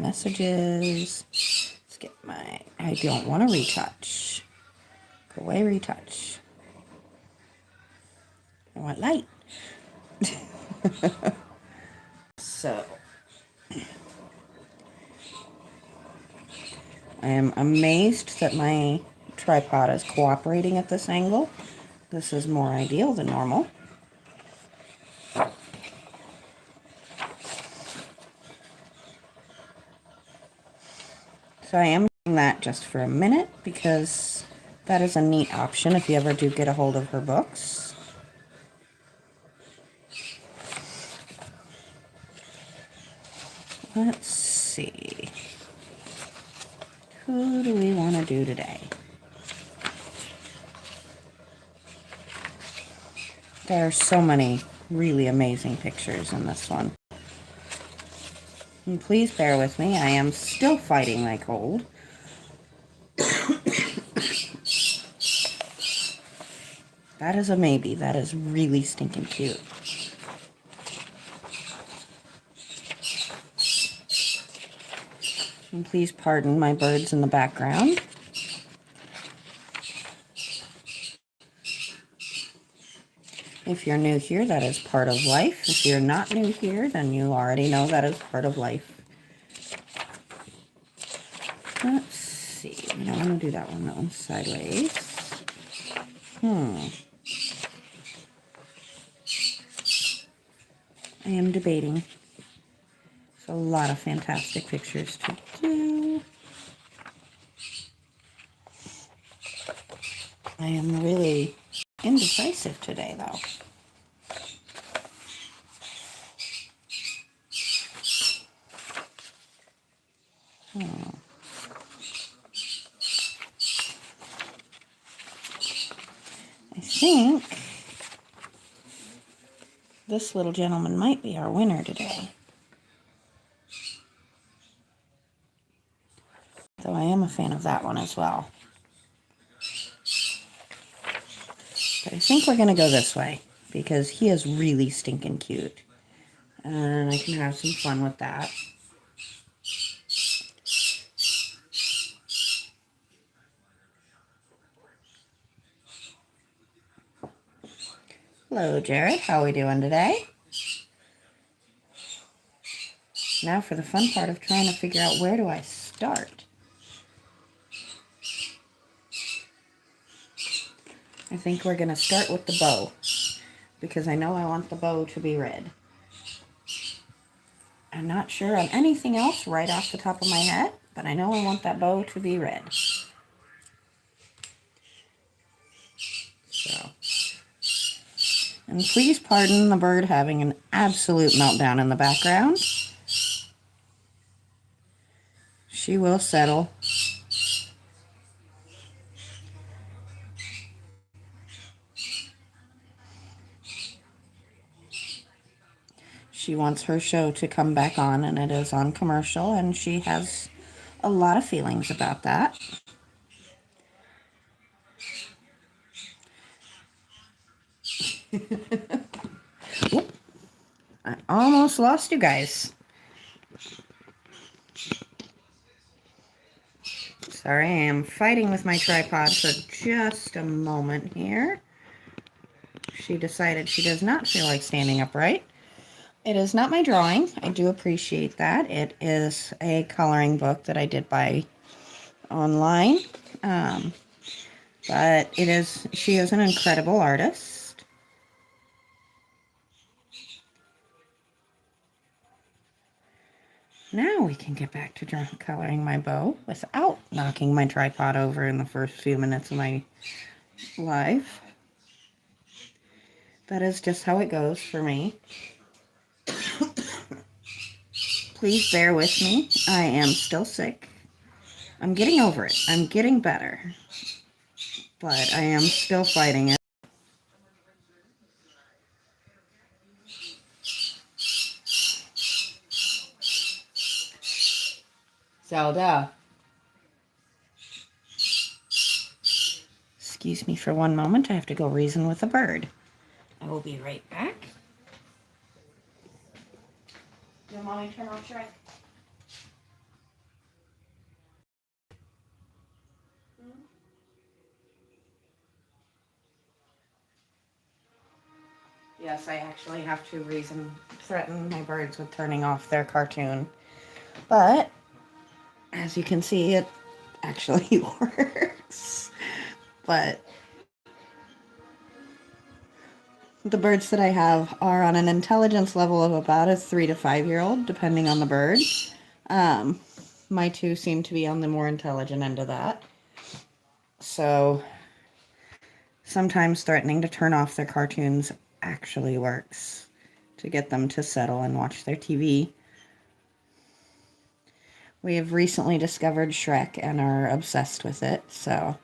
messages. Let's get my, I don't want to retouch. Go away, retouch. I want light. So, I am amazed that my tripod is cooperating at this angle. This is more ideal than normal. So I am doing that just for a minute because that is a neat option if you ever do get a hold of her books. Let's see. Who do we want to do today? There are so many really amazing pictures in this one. And please bear with me, I am still fighting my cold. That is a maybe. That is really stinking cute. And please pardon my birds in the background. If you're new here, that is part of life. If you're not new here, then you already know that is part of life. Let's see. I don't want to do that one. That one's sideways. I am debating. There's a lot of fantastic pictures to do. I am really indecisive today, though. I think this little gentleman might be our winner today. Though I am a fan of that one as well. But I think we're going to go this way because he is really stinking cute. And I can have some fun with that. Hello, Jared. How are we doing today? Now for the fun part of trying to figure out where do I start. I think we're going to start with the bow because I know I want the bow to be red. I'm not sure on anything else right off the top of my head, but I know I want that bow to be red. So, and please pardon the bird having an absolute meltdown in the background. She will settle. She wants her show to come back on, and it is on commercial, and she has a lot of feelings about that. I almost lost you guys. Sorry, I am fighting with my tripod for just a moment here. She decided she does not feel like standing upright. It is not my drawing. I do appreciate that. It is a coloring book that I did buy online. But she is an incredible artist. Now we can get back to coloring my bow without knocking my tripod over in the first few minutes of my live. That is just how it goes for me. Please bear with me. I am still sick. I'm getting over it. I'm getting better. But I am still fighting it. Zelda. Excuse me for one moment. I have to go reason with a bird. I will be right back. Do you want me to turn off Shrek? Yes, I actually have to threaten my birds with turning off their cartoon. But, as you can see, it actually works. But the birds that I have are on an intelligence level of about a 3 to 5 year old, depending on the bird. Um, my two seem to be on the more intelligent end of that. So sometimes threatening to turn off their cartoons actually works to get them to settle and watch their TV. We have recently discovered Shrek and are obsessed with it, so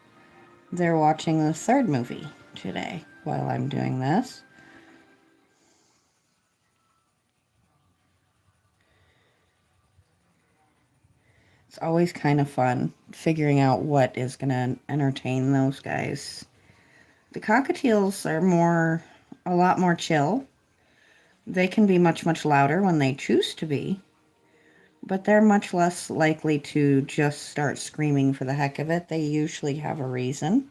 they're watching the third movie today while I'm doing this. It's always kind of fun figuring out what is going to entertain those guys. The cockatiels are a lot more chill. They can be much, much louder when they choose to be, but they're much less likely to just start screaming for the heck of it. They usually have a reason.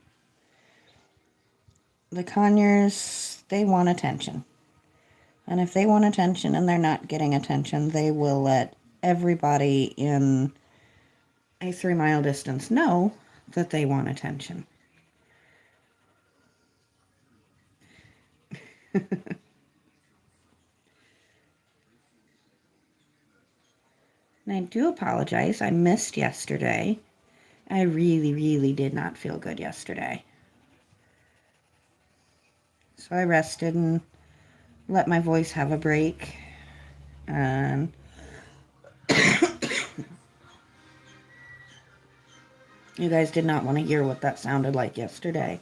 The conures, they want attention. And if they want attention and they're not getting attention, they will let everybody in a 3 mile distance know that they want attention. And I do apologize. I missed yesterday. I really, really did not feel good yesterday. So I rested and let my voice have a break. And you guys did not want to hear what that sounded like yesterday.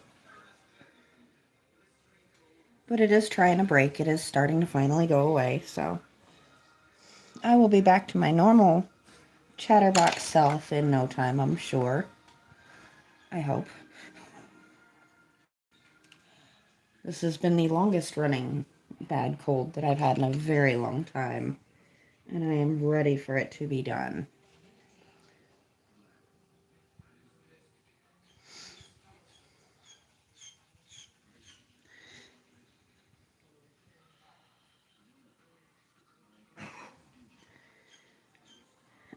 But it is trying to break. It is starting to finally go away. So I will be back to my normal chatterbox self in no time, I'm sure. I hope. This has been the longest running bad cold that I've had in a very long time, and I am ready for it to be done.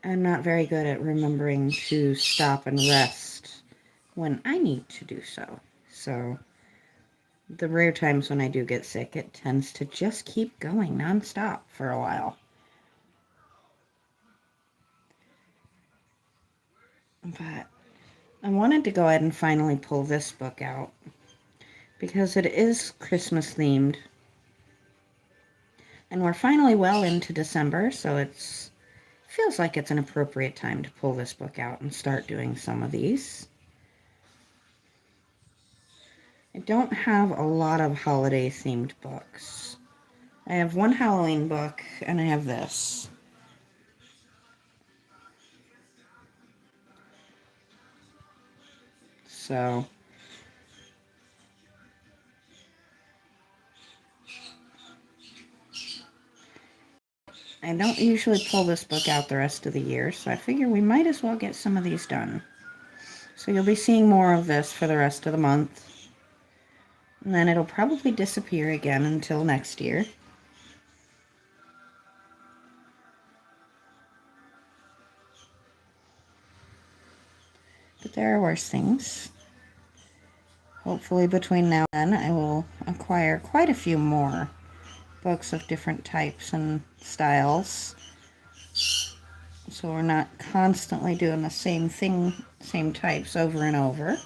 I'm not very good at remembering to stop and rest when I need to do so. So, the rare times when I do get sick, it tends to just keep going nonstop for a while. But I wanted to go ahead and finally pull this book out because it is Christmas themed. And we're finally well into December, so it feels like it's an appropriate time to pull this book out and start doing some of these. I don't have a lot of holiday themed books. I have one Halloween book, and I have this. So I don't usually pull this book out the rest of the year, so I figure we might as well get some of these done. So you'll be seeing more of this for the rest of the month. And then it'll probably disappear again until next year. But there are worse things. Hopefully between now and then I will acquire quite a few more books of different types and styles. So we're not constantly doing the same thing, same types over and over.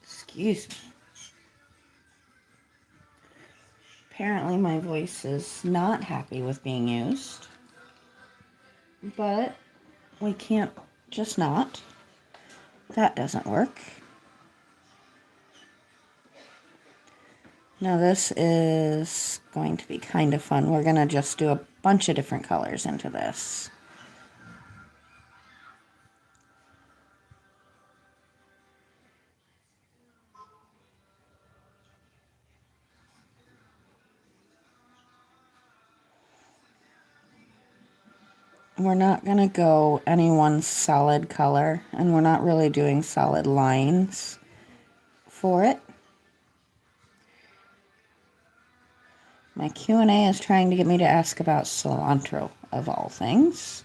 Excuse me. Apparently my voice is not happy with being used. But we can't just not. That doesn't work. Now this is going to be kind of fun. We're going to just do a bunch of different colors into this. We're not going to go any one solid color, and we're not really doing solid lines for it. My Q&A is trying to get me to ask about cilantro, of all things.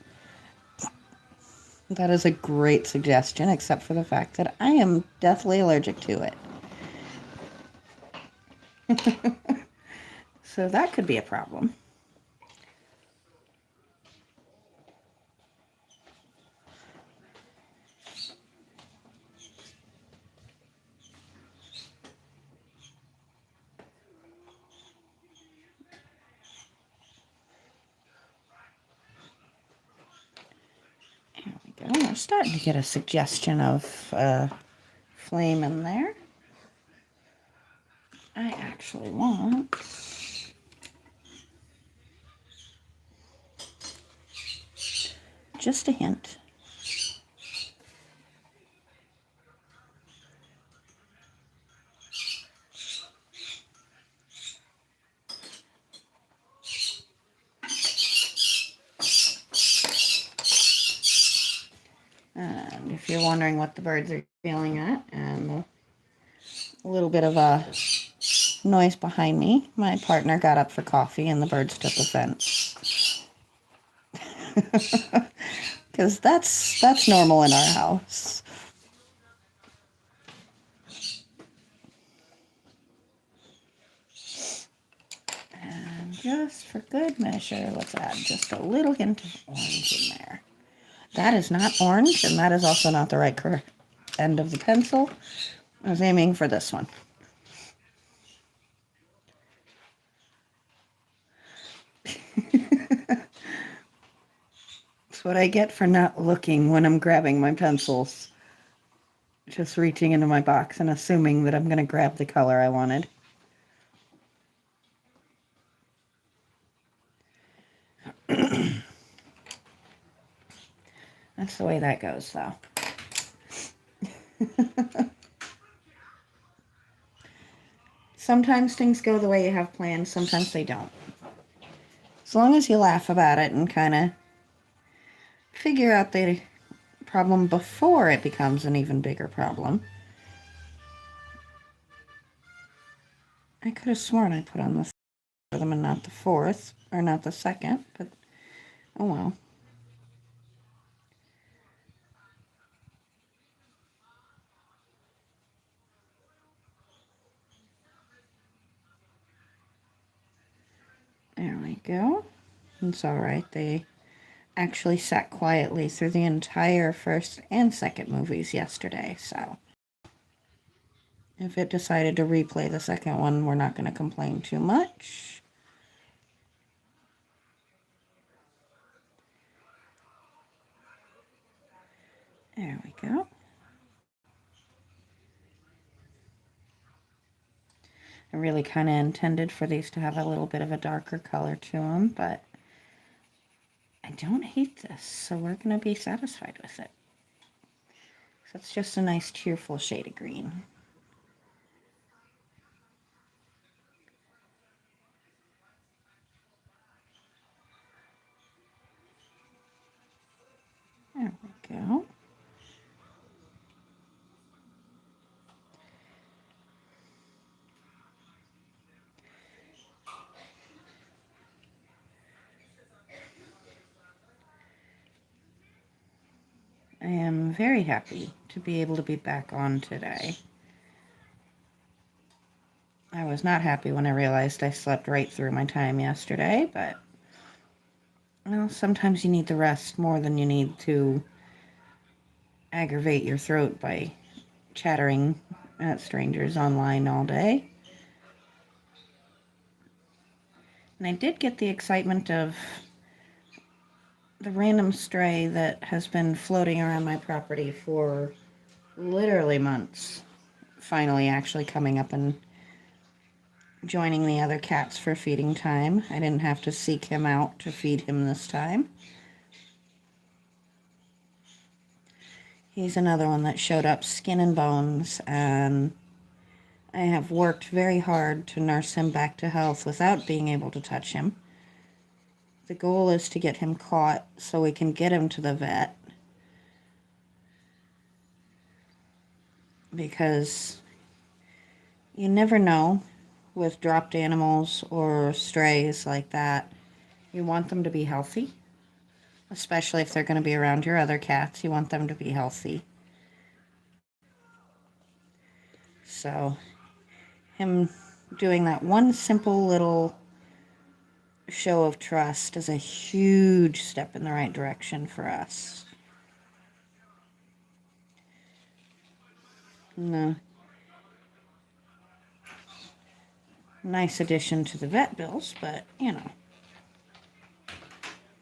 That is a great suggestion, except for the fact that I am deathly allergic to it. So that could be a problem. There we go. We're starting to get a suggestion of flame in there. I actually want just a hint. And if you're wondering what the birds are feeling at, and a little bit of a noise behind me, my partner got up for coffee and the birds took offense. Because that's normal in our house. And just for good measure, let's add just a little hint of orange in there. That is not orange, and that is also not the right end of the pencil. I was aiming for this one. That's what I get for not looking when I'm grabbing my pencils. Just reaching into my box and assuming that I'm going to grab the color I wanted. That's the way that goes, though. Sometimes things go the way you have planned, sometimes they don't. As long as you laugh about it and kind of figure out the problem before it becomes an even bigger problem. I could have sworn I put on the rhythm and not the fourth, or not the second, but oh well. There we go. It's all right. They actually sat quietly through the entire first and second movies yesterday, so if it decided to replay the second one, we're not going to complain too much. There we go. I really kind of intended for these to have a little bit of a darker color to them, but I don't hate this, so we're going to be satisfied with it. So it's just a nice cheerful shade of green. There we go. I am very happy to be able to be back on today. I was not happy when I realized I slept right through my time yesterday, but well, sometimes you need the rest more than you need to aggravate your throat by chattering at strangers online all day. And I did get the excitement of the random stray that has been floating around my property for literally months finally actually coming up and joining the other cats for feeding time. I didn't have to seek him out to feed him this time. He's another one that showed up skin and bones, and I have worked very hard to nurse him back to health without being able to touch him. The goal is to get him caught so we can get him to the vet, because you never know with dropped animals or strays like that, you want them to be healthy, especially if they're going to be around your other cats. You want them to be healthy. So, him doing that one simple little show of trust is a huge step in the right direction for us. No. Nice addition to the vet bills, but, you know,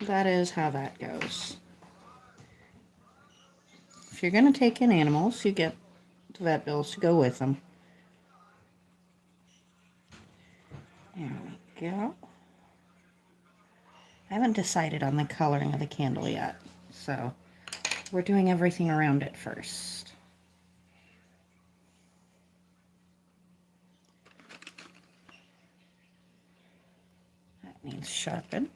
that is how that goes. If you're going to take in animals, you get the vet bills to go with them. There we go. I haven't decided on the coloring of the candle yet, so we're doing everything around it first. That needs sharpened.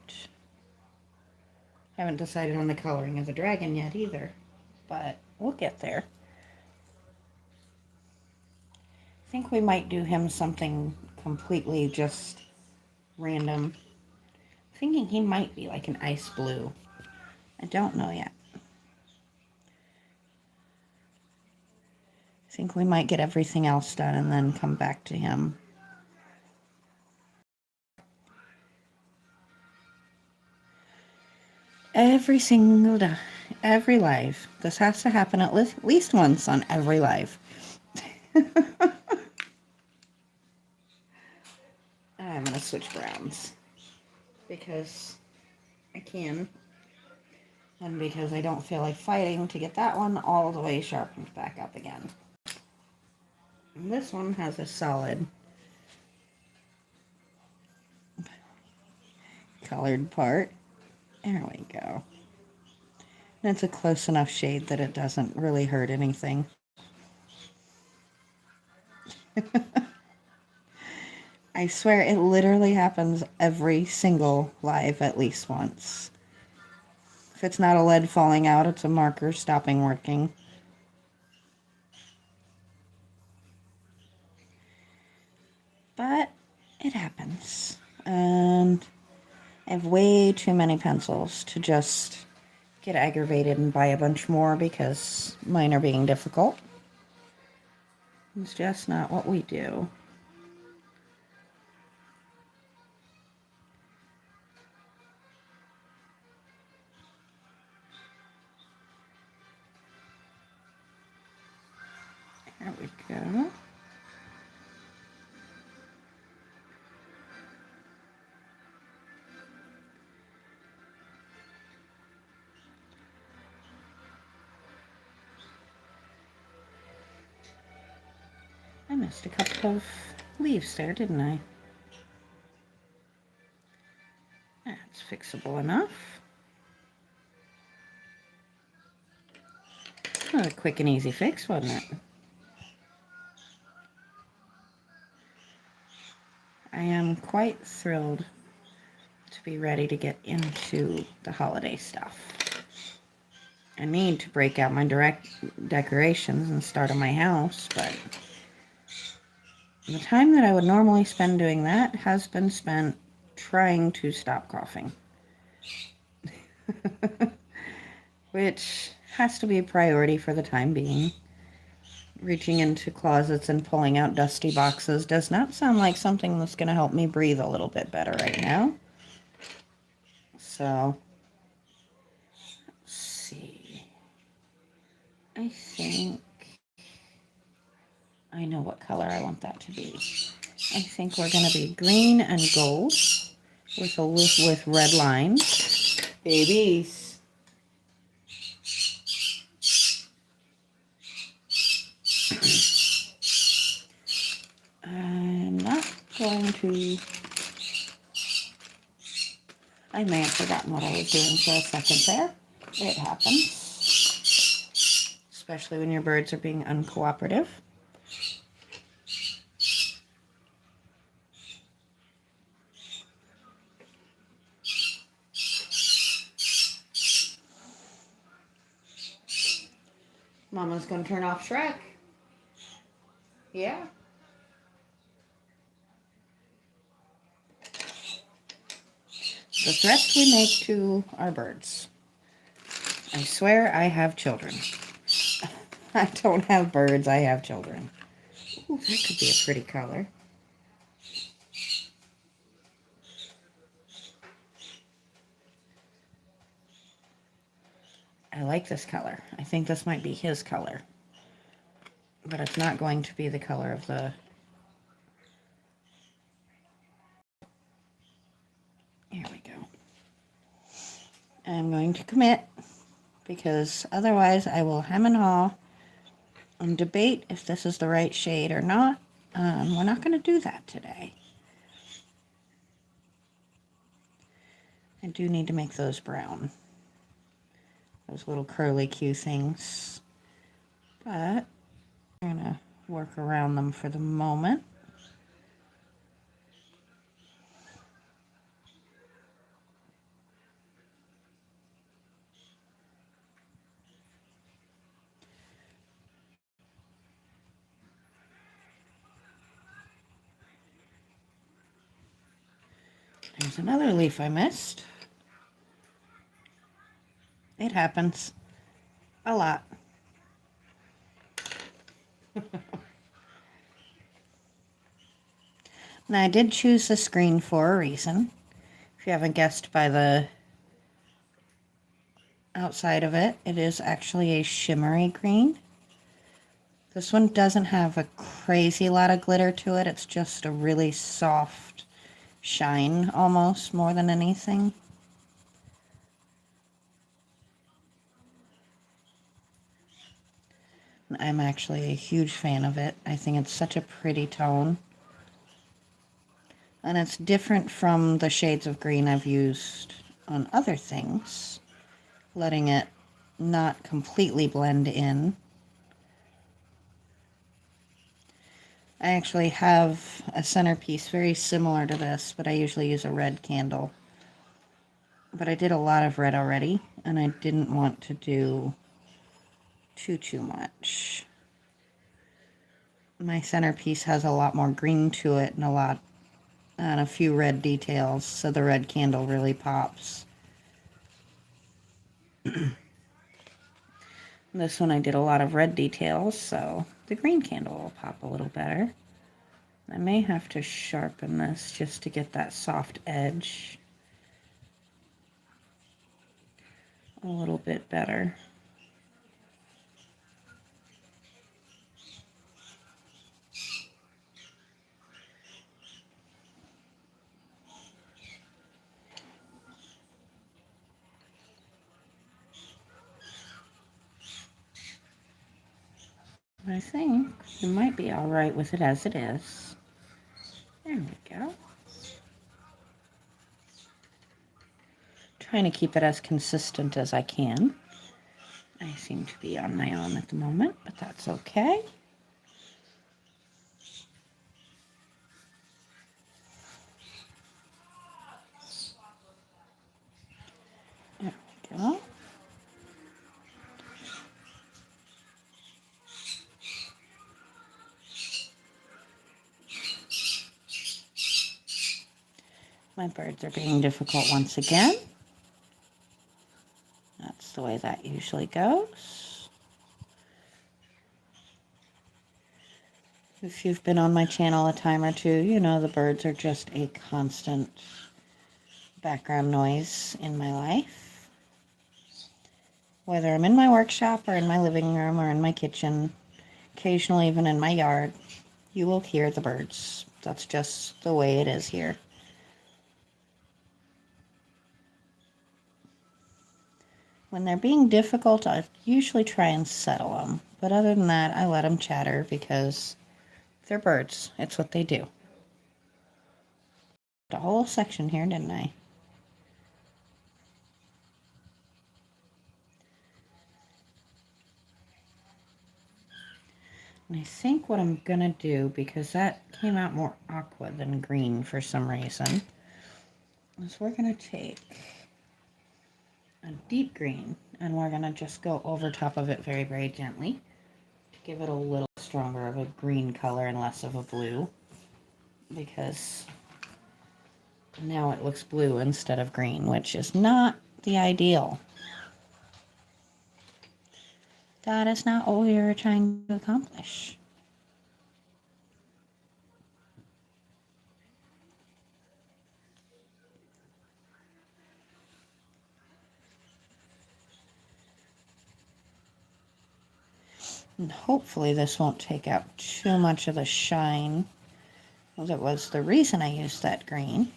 Haven't decided on the coloring of the dragon yet either, but we'll get there. I think we might do him something completely just random. Thinking he might be like an ice blue. I don't know yet. I think we might get everything else done and then come back to him. Every single day, every live. This has to happen at least once on every live. I'm going to switch browns because I can, and because I don't feel like fighting to get that one all the way sharpened back up again. And this one has a solid colored part. There we go. And it's a close enough shade that it doesn't really hurt anything. I swear it literally happens every single live at least once. If it's not a lead falling out, it's a marker stopping working. But it happens. And I have way too many pencils to just get aggravated and buy a bunch more because mine are being difficult. It's just not what we do. There we go. I missed a couple of leaves there, didn't I? That's fixable enough. A quick and easy fix, wasn't it? I am quite thrilled to be ready to get into the holiday stuff. I need to break out my direct decorations and start on my house, but the time that I would normally spend doing that has been spent trying to stop coughing. Which has to be a priority for the time being. Reaching into closets and pulling out dusty boxes does not sound like something that's going to help me breathe a little bit better right now. So, let's see. I think I know what color I want that to be. I think we're going to be green and gold with red lines. Babies. I'm not going to... I may have forgotten what I was doing for a second there. It happens. Especially when your birds are being uncooperative. Mama's going to turn off Shrek. Yeah. the threats we make to our birds. I swear I have children. I don't have birds, I have children. Ooh, that could be a pretty color. I like this color. I think this might be his color. But it's not going to be the color of the... Here we go. I'm going to commit, because otherwise I will hem and haw and debate if this is the right shade or not. We're not going to do that today. I do need to make those brown. Those little curly Q things. But I'm going to work around them for the moment. There's another leaf I missed. It happens. A lot. Now, I did choose this green for a reason. If you haven't guessed by the outside of it, it is actually a shimmery green. This one doesn't have a crazy lot of glitter to it. It's just a really soft shine almost, more than anything. I'm actually a huge fan of it. I think it's such a pretty tone. And it's different from the shades of green I've used on other things, letting it not completely blend in. I actually have a centerpiece very similar to this, but I usually use a red candle. But I did a lot of red already, and I didn't want to do too much. My centerpiece has a lot more green to it and a few red details, so the red candle really pops. This one I did a lot of red details, so the green candle will pop a little better. I may have to sharpen this just to get that soft edge a little bit better. I think it might be all right with it as it is. There we go. Trying to keep it as consistent as I can. I seem to be on my own at the moment, but that's okay. There we go. My birds are being difficult once again. That's the way that usually goes. If you've been on my channel a time or two, you know the birds are just a constant background noise in my life. Whether I'm in my workshop or in my living room or in my kitchen, occasionally even in my yard, you will hear the birds. That's just the way it is here. When they're being difficult, I usually try and settle them. But other than that, I let them chatter because they're birds. It's what they do. A whole section here, didn't I? And I think what I'm going to do, because that came out more aqua than green for some reason, is we're going to take a deep green and we're going to just go over top of it very, very gently to give it a little stronger of a green color and less of a blue, because Now it looks blue instead of green, which is not the ideal. That is not what we were trying to accomplish. And hopefully this won't take out too much of the shine, as it was the reason I used that green,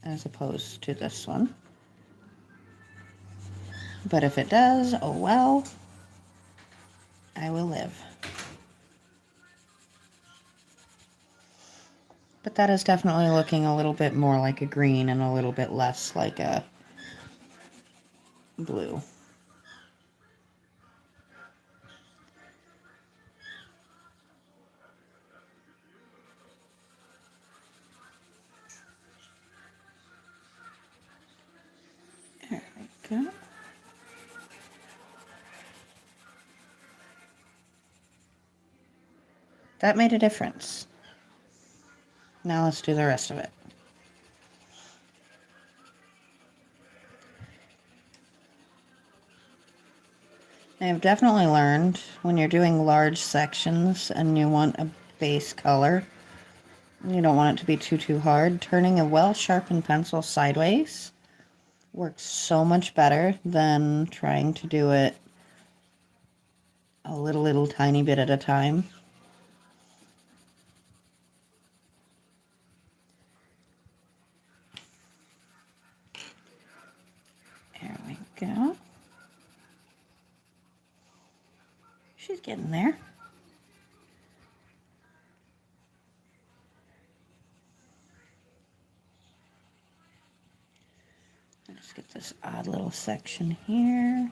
as opposed to this one. But if it does, oh well, I will live. But that is definitely looking a little bit more like a green and a little bit less like a blue. There we go. That made a difference. Now let's do the rest of it. I've definitely learned when you're doing large sections and you want a base color, you don't want it to be too hard, turning a well-sharpened pencil sideways works so much better than trying to do it a little tiny bit at a time. There we go. She's getting there. Let's get this odd little section here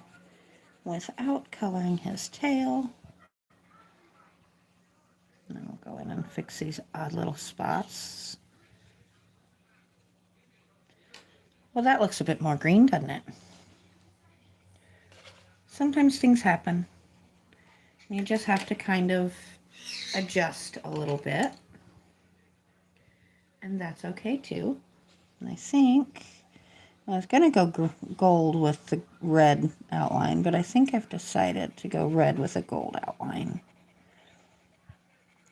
without coloring his tail. And then we'll go in and fix these odd little spots. Well, that looks a bit more green, doesn't it? Sometimes things happen. You just have to kind of adjust a little bit. And that's okay too. And I think I was going to go gold with the red outline, but I think I've decided to go red with a gold outline.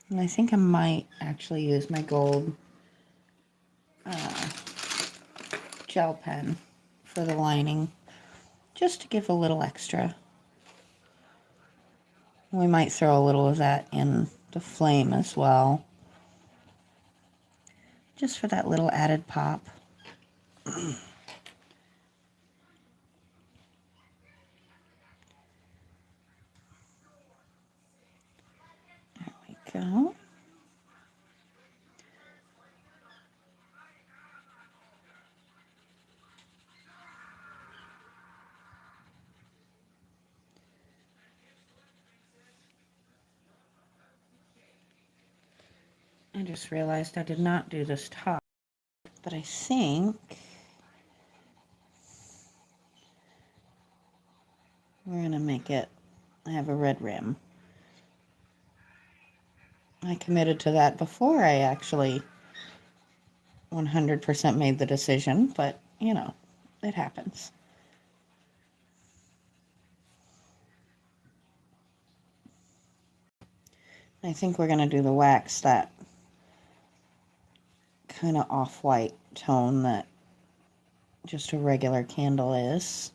And I think I might actually use my gold gel pen for the lining, just to give a little extra. We might throw a little of that in the flame as well, just for that little added pop. There we go. I just realized I did not do this top, but I think we're going to make it have a red rim. I committed to that before I actually 100% made the decision, but you know, it happens. I think we're going to do the wax that kind of off-white tone that just a regular candle is.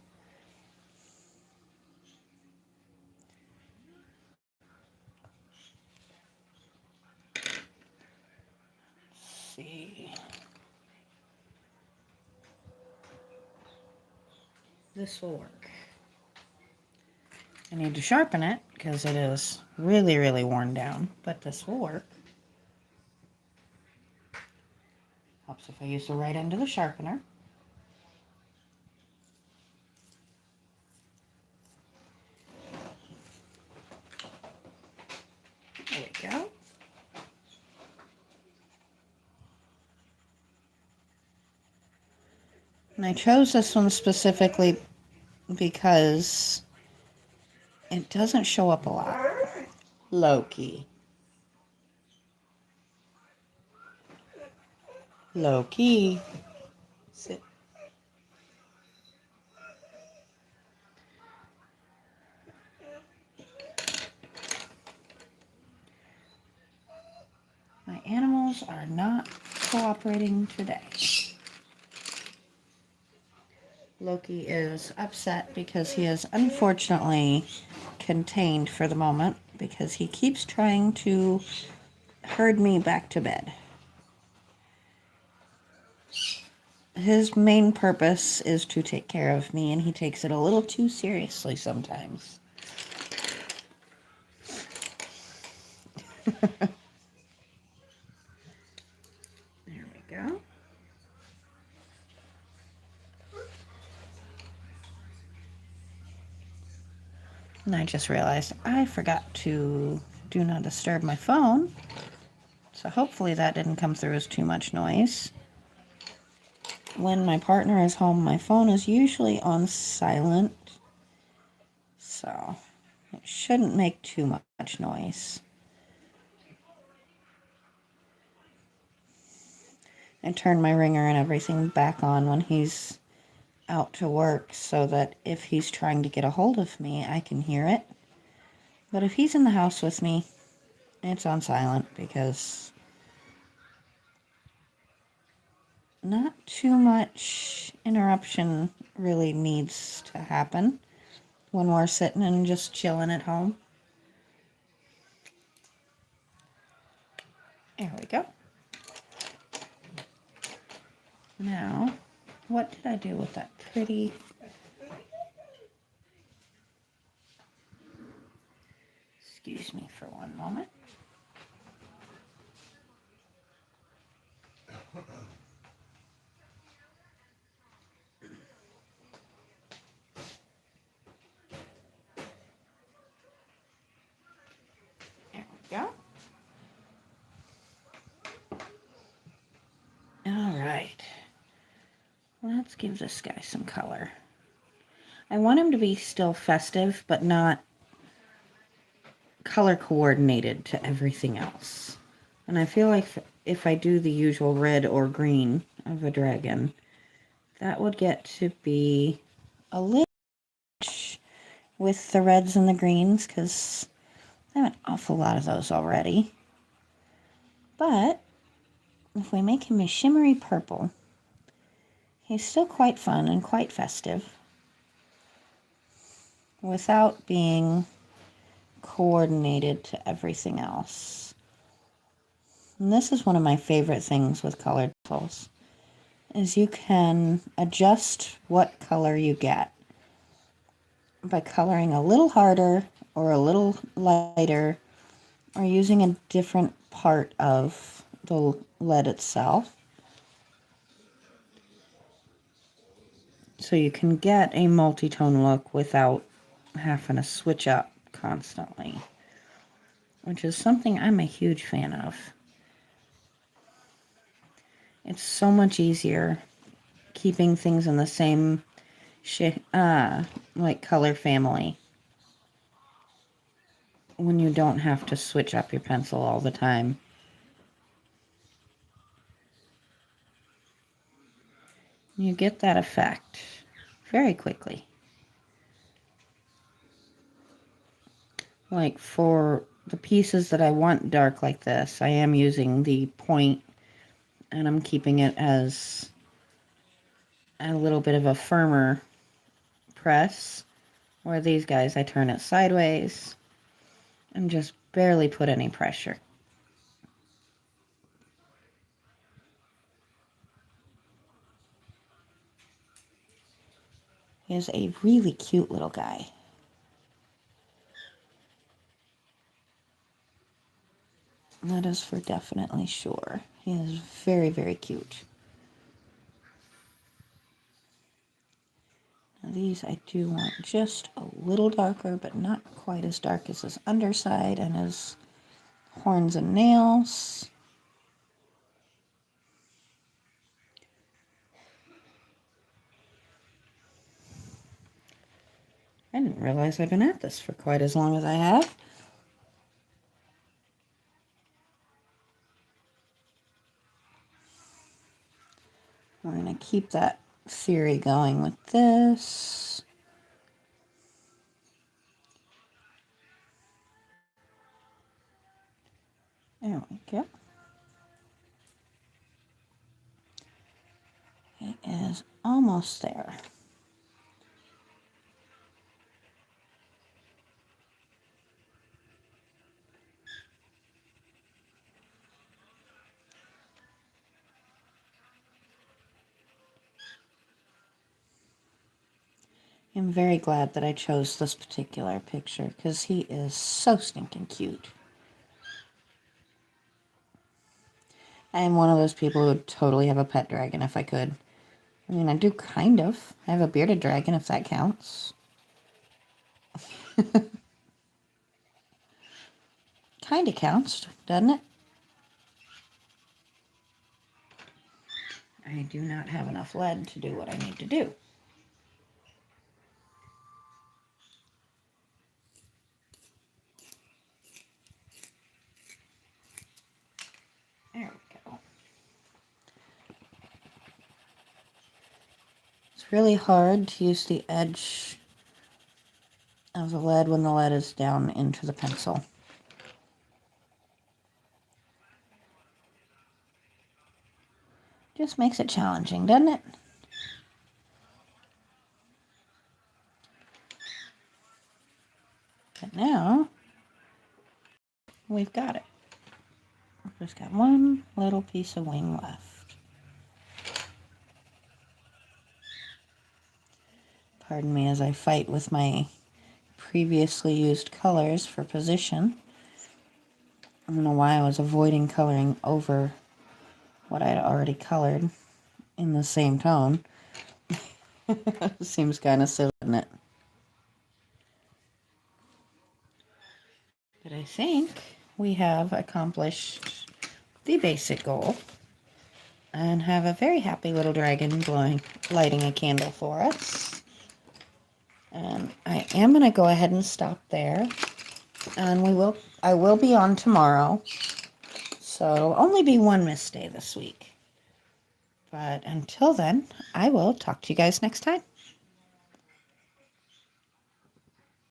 Let's see. This will work. I need to sharpen it because it is really worn down, but this will work. Helps if I use the right end of the sharpener. There we go. And I chose this one specifically because it doesn't show up a lot. Loki. Loki. Sit. My animals are not cooperating today. Loki is upset because he is unfortunately contained for the moment because he keeps trying to herd me back to bed. His main purpose is to take care of me, and he takes it a little too seriously sometimes. There we go. And I just realized I forgot to do not disturb my phone. So hopefully that didn't come through as too much noise. When my partner is home, my phone is usually on silent. So it shouldn't make too much noise. I turn my ringer and everything back on when he's out to work so that if he's trying to get a hold of me, I can hear it. But if he's in the house with me, it's on silent because not too much interruption really needs to happen when we're sitting and just chilling at home. There we go. Now, what did I do with that pretty... Excuse me for one moment. There we go. All right. Let's give this guy some color. I want him to be still festive, but not color coordinated to everything else. And I feel like if I do the usual red or green of a dragon, that would get to be a little much with the reds and the greens, because I have an awful lot of those already. But if we make him a shimmery purple, he's still quite fun and quite festive without being coordinated to everything else. And this is one of my favorite things with colored pencils, is you can adjust what color you get by coloring a little harder or a little lighter or using a different part of the lead itself. So you can get a multi-tone look without having to switch up constantly, which is something I'm a huge fan of. It's so much easier keeping things in the same like color family when you don't have to switch up your pencil all the time. You get that effect very quickly. Like for the pieces that I want dark like this, I am using the point, and I'm keeping it as a little bit of a firmer press, where these guys I turn it sideways and just barely put any pressure. He is a really cute little guy. That is for definitely sure. He is very, very cute. Now these I do want just a little darker, but not quite as dark as his underside and his horns and nails. I didn't realize I've been at this for quite as long as I have. keep that theory going with this. There we go. It is almost there. I'm very glad that I chose this particular picture because he is so stinking cute. I am one of those people who would totally have a pet dragon if I could. I mean, I do kind of. I have a bearded dragon if that counts. Kind of counts, doesn't it? I do not have enough lead to do what I need to do. There we go. It's really hard to use the edge of the lead when the lead is down into the pencil. Just makes it challenging, doesn't it? But now, we've got it. We've just got one little piece of wing left. Pardon me as I fight with my previously used colors for position. I don't know why I was avoiding coloring over what I had already colored in the same tone. Seems kind of silly, doesn't it? But I think we have accomplished the basic goal and have a very happy little dragon lighting a candle for us. And I am going to go ahead and stop there. And I will be on tomorrow. So it'll only be one missed day this week. But until then, I will talk to you guys next time.